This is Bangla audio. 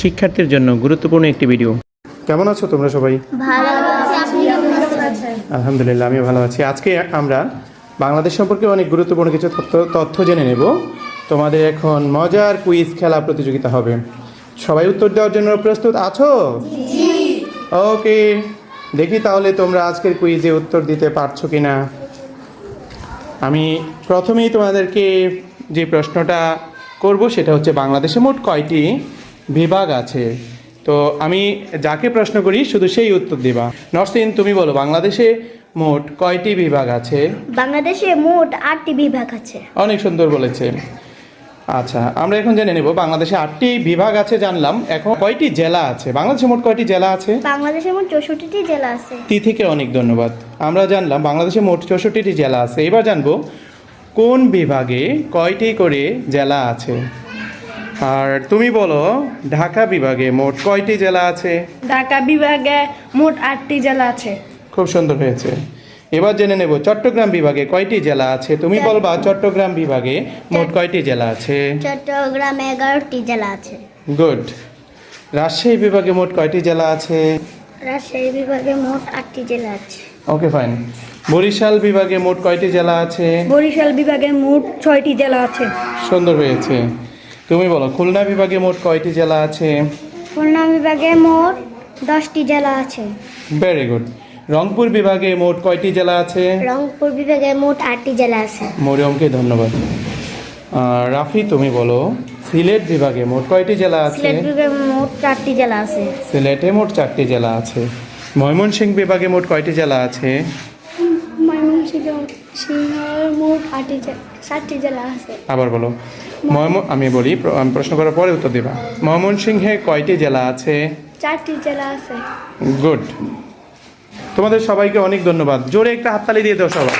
শিক্ষার্থীর জন্য গুরুত্বপূর্ণ একটি ভিডিও। কেমন আছো তোমরা সবাই? ভালো আছি, আপনি কেমন আছেন? আলহামদুলিল্লাহ, আমিও ভালো আছি। আজকে আমরা বাংলাদেশ সম্পর্কে অনেক গুরুত্বপূর্ণ কিছু তথ্য জেনে নেব। তোমাদের এখন মজার কুইজ খেলা প্রতিযোগিতা হবে। সবাই উত্তর দেওয়ার জন্য প্রস্তুত আছো? জি। ওকে, দেখি তাহলে তোমরা আজকের কুইজে উত্তর দিতে পারছো কিনা। আমি প্রথমেই তোমাদেরকে যে প্রশ্নটা করব সেটা হচ্ছে, বাংলাদেশে মোট কয়টি বিভাগ আছে? তো আমি যাকে প্রশ্ন করি শুধু সেই উত্তর দিবা। নরসিন, তুমি বলো, বাংলাদেশে মোট কয়টি বিভাগ আছে? বাংলাদেশে মোট 8টি বিভাগ আছে। অনেক সুন্দর বলেছে। আচ্ছা, আমরা এখন জেনে নেব বাংলাদেশে 8টি বিভাগ আছে জানলাম, এখন কয়টি জেলা আছে? বাংলাদেশে মোট কয়টি জেলা আছে? বাংলাদেশে মোট 64টি জেলা আছে। তিথিকে অনেক ধন্যবাদ। আমরা জানলাম বাংলাদেশে মোট 64টি জেলা আছে। এবার জানবো কোন বিভাগে কয়টি করে জেলা আছে। আর তুমি বলো, ঢাকা বিভাগে মোট কয়টি জেলা আছে? ঢাকা বিভাগে মোট 8টি জেলা আছে। খুব সুন্দর হয়েছে। এবার জেনে নেব চট্টগ্রাম বিভাগে কয়টি জেলা আছে। তুমি বলবা চট্টগ্রাম বিভাগে মোট কয়টি জেলা আছে? চট্টগ্রামে 11টি জেলা আছে। গুড। রাজশাহী বিভাগে মোট কয়টি জেলা আছে? রাজশাহী বিভাগে মোট 8টি জেলা আছে। ওকে, ফাইন। বরিশাল বিভাগে মোট কয়টি জেলা আছে? বরিশাল বিভাগে মোট 6টি জেলা আছে। সুন্দর হয়েছে। তুমি বলো খুলনা বিভাগে মোট কয়টি জেলা আছে? খুলনা বিভাগে মোট 10টি জেলা আছে। Very good. রংপুর বিভাগে মোট কয়টি জেলা আছে? রংপুর বিভাগে মোট 8টি জেলা আছে। মরিয়মকে ধন্যবাদ। রাফি, তুমি বলো সিলেট বিভাগে মোট কয়টি জেলা আছে? সিলেট বিভাগে মোট 4টি জেলা আছে। সিলেটে মোট 4টি জেলা আছে। ময়মনসিংহ বিভাগে মোট কয়টি জেলা আছে? ময়মনসিংহে মোট 7টি জেলা আছে। আবার বলো। আমি বলি, আমি প্রশ্ন করার পরে উত্তর দিবা। ময়মনসিংহে কয়টি জেলা আছে? 4টি জেলা আছে। গুড। তোমাদের সবাইকে অনেক ধন্যবাদ। জোরে একটা হাততালি দিয়ে দাও সবাই।